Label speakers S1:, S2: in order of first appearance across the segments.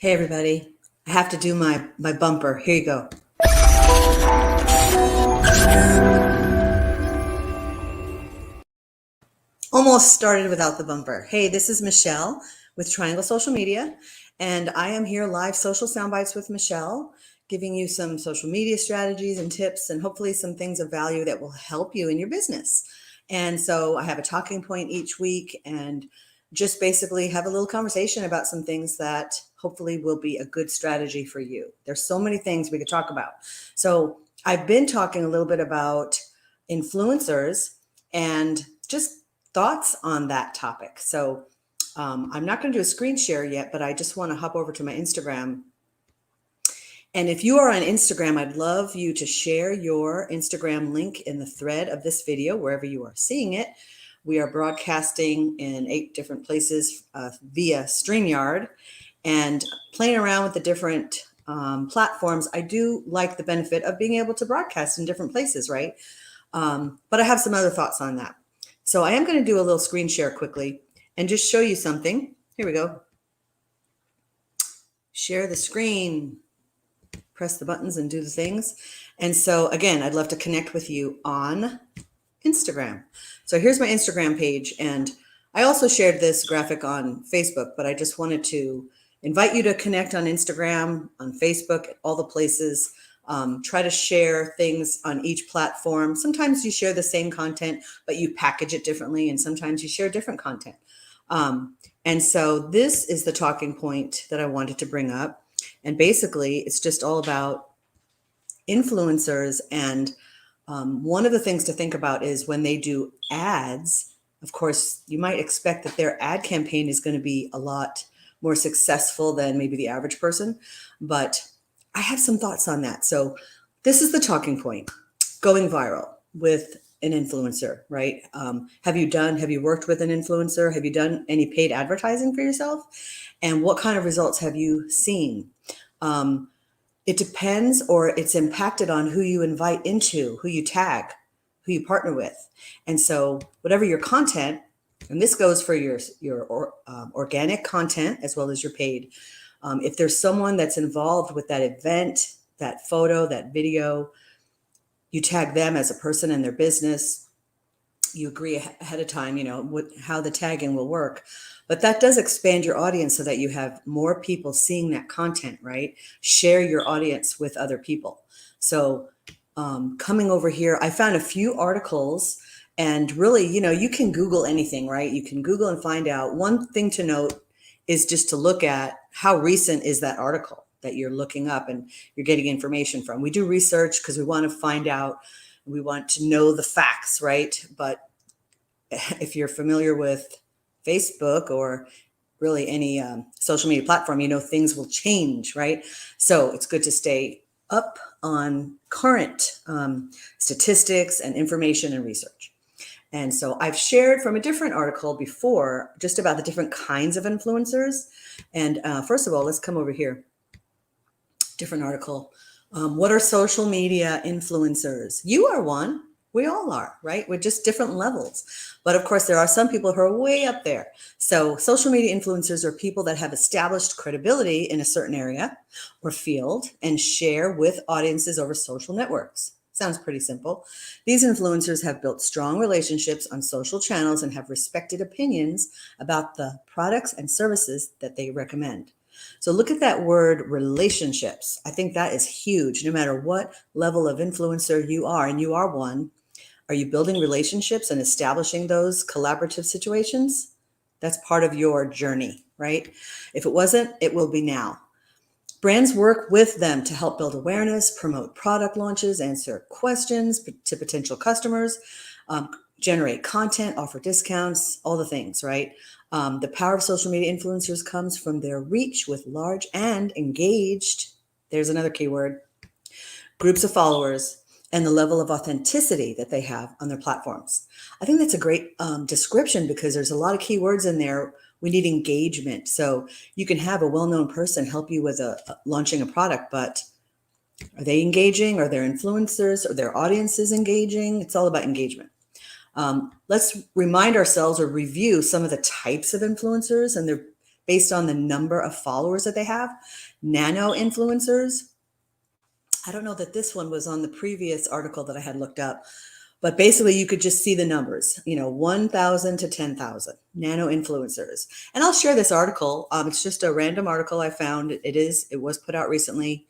S1: Hey everybody, I have to do my bumper. Here you go. Almost started without the bumper. Hey, this is Michelle with Triangle Social Media, and I am here live social soundbites with Michelle, giving you some social media strategies and tips and hopefully some things of value that will help you in your business. And so I have a talking point each week and just basically have a little conversation about some things that hopefully will be a good strategy for you. There's so many things we could talk about. So I've been talking a little bit about influencers and just thoughts on that topic. So I'm not going to do a screen share yet, but I just want to hop over to my Instagram. And if you are on Instagram, I'd love you to share your Instagram link in the thread of this video, wherever you are seeing it. We are broadcasting in 8 different places via StreamYard and playing around with the different platforms. I do like the benefit of being able to broadcast in different places, right? But I have some other thoughts on that. So I am going to do a little screen share quickly and just show you something. Here we go. Share the screen, press the buttons and do the things. And so again, I'd love to connect with you on Instagram. So here's my Instagram page. And I also shared this graphic on Facebook, but I just wanted to invite you to connect on Instagram, on Facebook, all the places. Try to share things on each platform. Sometimes you share the same content, but you package it differently. And sometimes you share different content. And so this is the talking point that I wanted to bring up. And basically, it's just all about influencers. And one of the things to think about is when they do ads, of course, you might expect that their ad campaign is going to be a lot more successful than maybe the average person. But I have some thoughts on that. So this is the talking point, going viral with an influencer, right? Have you worked with an influencer? Have you done any paid advertising for yourself? And what kind of results have you seen? It depends, or it's impacted on who you invite into, who you tag, who you partner with. And so whatever your content, and this goes for your organic content as well as your paid. If there's someone that's involved with that event, that photo, that video, you tag them as a person and their business. You agree ahead of time, how the tagging will work. But that does expand your audience so that you have more people seeing that content, right? Share your audience with other people. So coming over here, I found a few articles, and really, you can Google anything, right? You can Google and find out. One thing to note is just to look at how recent is that article that you're looking up and you're getting information from. We do research because we want to find out, we want to know the facts, right? But if you're familiar with Facebook or really any social media platform, things will change, right? So it's good to stay up on current statistics and information and research. And so I've shared from a different article before just about the different kinds of influencers. And first of all, let's come over here. Different article. What are social media influencers? You are one. We all are, right? We're just different levels. But of course, there are some people who are way up there. So social media influencers are people that have established credibility in a certain area or field and share with audiences over social networks. Sounds pretty simple. These influencers have built strong relationships on social channels and have respected opinions about the products and services that they recommend. So look at that word, relationships. I think that is huge. No matter what level of influencer you are, and you are one, are you building relationships and establishing those collaborative situations? That's part of your journey, right? If it wasn't, it will be now. Brands work with them to help build awareness, promote product launches, answer questions to potential customers, generate content, offer discounts, all the things, right? The power of social media influencers comes from their reach with large and engaged, there's another keyword, groups of followers, and the level of authenticity that they have on their platforms. I think that's a great description because there's a lot of keywords in there. We need engagement. So you can have a well-known person help you with launching a product, but are they engaging? Are their influencers or their audiences engaging? It's all about engagement. Let's remind ourselves or review some of the types of influencers and their based on the number of followers that they have. Nano influencers. I don't know that this one was on the previous article that I had looked up, but basically you could just see the numbers, 1,000 to 10,000 nano influencers. And I'll share this article. It's just a random article I found. It was put out recently.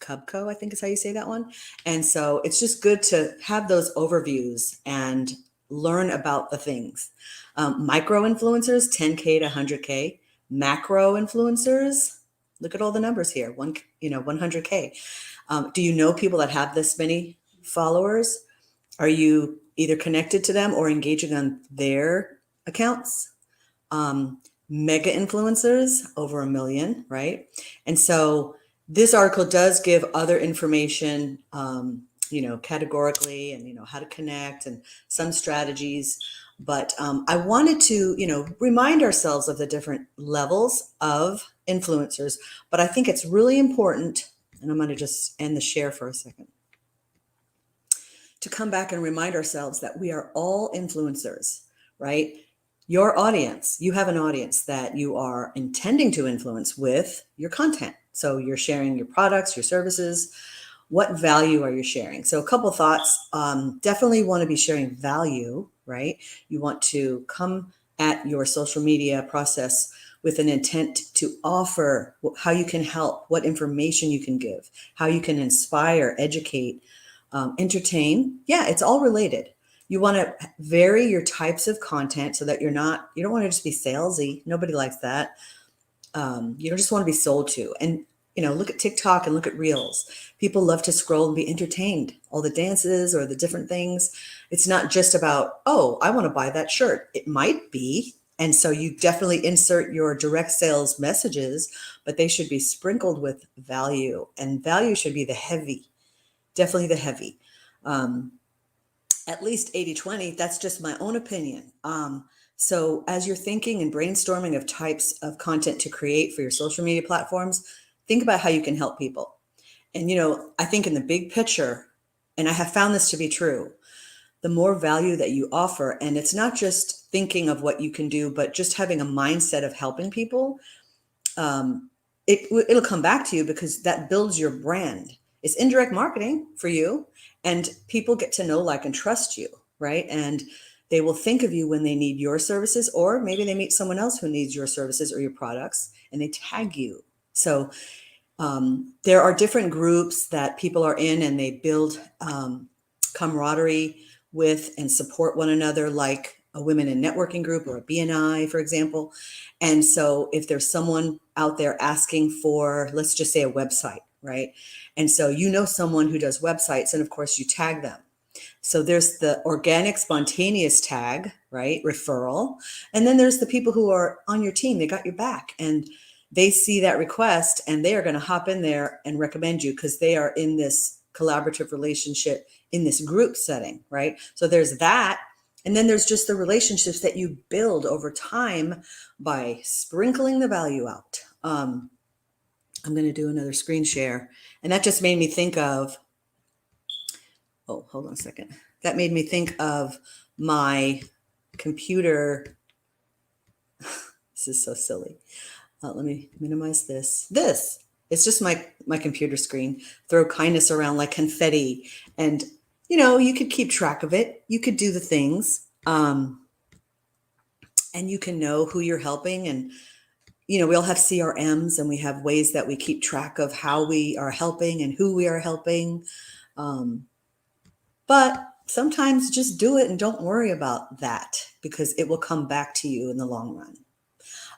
S1: Cubco, I think is how you say that one. And so it's just good to have those overviews and learn about the things. Micro influencers, 10K to 100K. Macro influencers, look at all the numbers here, 100K. Do you know people that have this many followers? Are you either connected to them or engaging on their accounts? Mega influencers, over 1 million, right? And so this article does give other information, categorically, and how to connect and some strategies. But I wanted to, remind ourselves of the different levels of influencers. But I think it's really important, and I'm going to just end the share for a second, to come back and remind ourselves that we are all influencers, right? Your audience, you have an audience that you are intending to influence with your content. So you're sharing your products, your services. What value are you sharing? So a couple thoughts. Definitely want to be sharing value, right? You want to come at your social media process with an intent to offer how you can help, what information you can give, how you can inspire, educate, entertain. Yeah, it's all related. You want to vary your types of content so that you don't want to just be salesy. Nobody likes that. You don't just want to be sold to. And, look at TikTok and look at Reels. People love to scroll and be entertained. All the dances or the different things. It's not just about, oh, I want to buy that shirt. It might be. And so you definitely insert your direct sales messages, but they should be sprinkled with value. And value should be the heavy, definitely the heavy. At least 80-20, that's just my own opinion. So as you're thinking and brainstorming of types of content to create for your social media platforms, think about how you can help people. And, I think in the big picture, and I have found this to be true, the more value that you offer, and it's not just thinking of what you can do, but just having a mindset of helping people, it'll come back to you because that builds your brand. It's indirect marketing for you, and people get to know, like, and trust you, right? And they will think of you when they need your services, or maybe they meet someone else who needs your services or your products and they tag you. So there are different groups that people are in, and they build camaraderie with and support one another, like a women in networking group or a BNI, for example. And so if there's someone out there asking for, let's just say, a website, right? And so someone who does websites, and of course you tag them. So there's the organic, spontaneous tag, right? Referral. And then there's the people who are on your team. They got your back and they see that request and they are going to hop in there and recommend you because they are in this collaborative relationship in this group setting, right? So there's that. And then there's just the relationships that you build over time by sprinkling the value out. I'm going to do another screen share. And that just made me think of, oh, hold on a second. That made me think of my computer. This is so silly. Let me minimize this. It's just my computer screen. Throw kindness around like confetti. And, you could keep track of it. You could do the things. And you can know who you're helping. And, we all have CRMs and we have ways that we keep track of how we are helping and who we are helping. But sometimes just do it and don't worry about that because it will come back to you in the long run.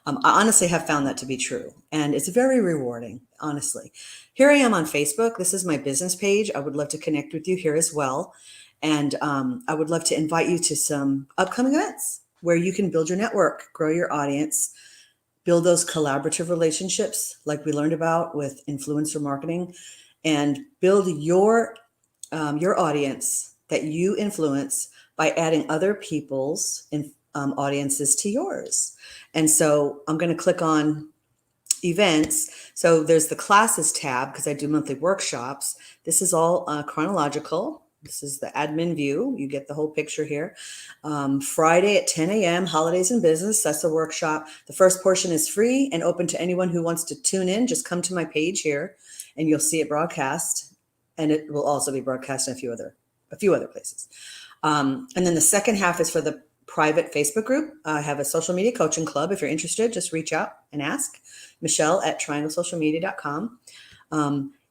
S1: I honestly have found that to be true, and it's very rewarding, honestly. Here I am on Facebook. This is my business page. I would love to connect with you here as well. And I would love to invite you to some upcoming events where you can build your network, grow your audience, build those collaborative relationships like we learned about with influencer marketing, and build your audience that you influence by adding other people's audiences to yours. And so I'm going to click on events. So there's the classes tab because I do monthly workshops. This is all chronological. This is the admin view. You get the whole picture here. Friday at 10 a.m., Holidays in Business. That's a workshop. The first portion is free and open to anyone who wants to tune in. Just come to my page here and you'll see it broadcast. And it will also be broadcast in a few other places. And then the second half is for the private Facebook group. I have a social media coaching club. If you're interested, just reach out and ask. Michelle at trianglesocialmedia.com.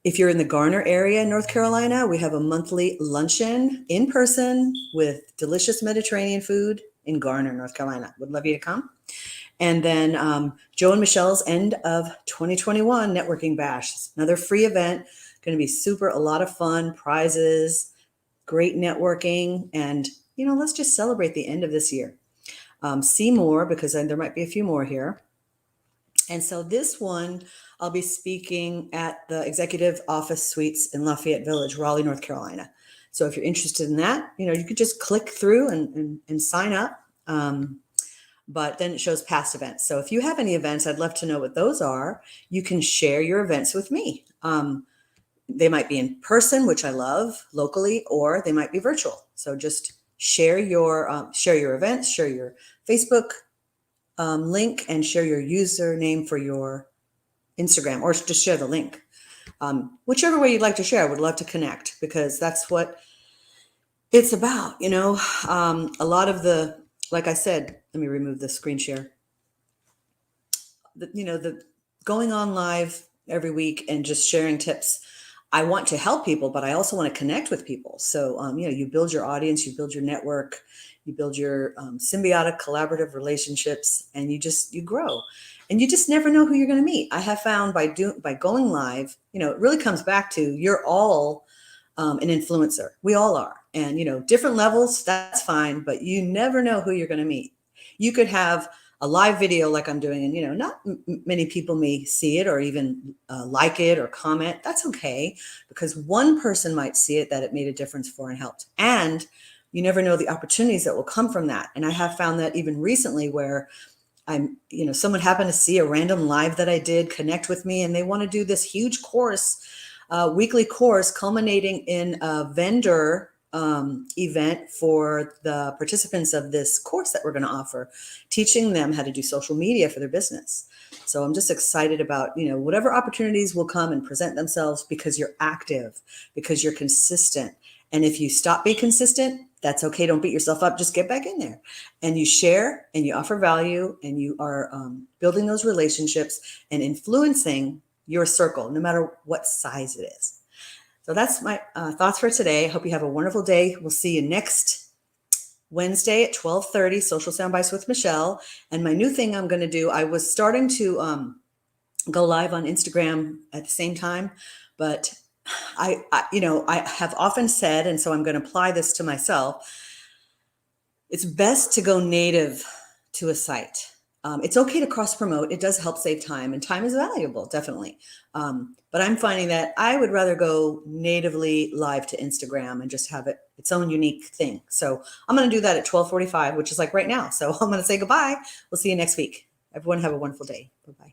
S1: If you're in the Garner area, North Carolina, we have a monthly luncheon in person with delicious Mediterranean food in Garner, North Carolina. Would love you to come. And then Joe and Michelle's end of 2021 networking bash. It's another free event. Going to be a lot of fun, prizes, great networking, and let's just celebrate the end of this year. See more, because there might be a few more here. And so this one, I'll be speaking at the Executive Office Suites in Lafayette Village, Raleigh, North Carolina. So if you're interested in that, you could just click through and sign up. But then it shows past events. So if you have any events, I'd love to know what those are. You can share your events with me. They might be in person, which I love, locally, or they might be virtual. So just share your events, share your Facebook link, and share your username for your Instagram, or just share the link. Whichever way you'd like to share, I would love to connect, because that's what it's about. A lot of like I said, let me remove the screen share. The going on live every week and just sharing tips. I want to help people, but I also want to connect with people. So, you build your audience, you build your network, you build your symbiotic collaborative relationships, and you grow. And you just never know who you're going to meet. I have found by going live, it really comes back to you're all an influencer. We all are. And, different levels, that's fine, but you never know who you're going to meet. You could have a live video like I'm doing, and, not many people may see it or even like it or comment. That's okay, because one person might see it that it made a difference for and helped. And you never know the opportunities that will come from that. And I have found that even recently, where someone happened to see a random live that I did, connect with me, and they want to do this huge course, weekly course culminating in a vendor event for the participants of this course that we're going to offer, teaching them how to do social media for their business. So I'm just excited about, whatever opportunities will come and present themselves, because you're active, because you're consistent. And if you stop being consistent, that's okay. Don't beat yourself up. Just get back in there and you share and you offer value, and you are building those relationships and influencing your circle, no matter what size it is. So that's my thoughts for today. I hope you have a wonderful day. We'll see you next Wednesday at 12:30, Social Soundbites with Michelle. And my new thing I'm going to do, I was starting to go live on Instagram at the same time, but I have often said, and so I'm going to apply this to myself, it's best to go native to a site. It's okay to cross promote. It does help save time, and time is valuable, definitely. But I'm finding that I would rather go natively live to Instagram and just have its own unique thing. So I'm going to do that at 12:45, which is like right now. So I'm going to say goodbye. We'll see you next week. Everyone have a wonderful day. Bye-bye.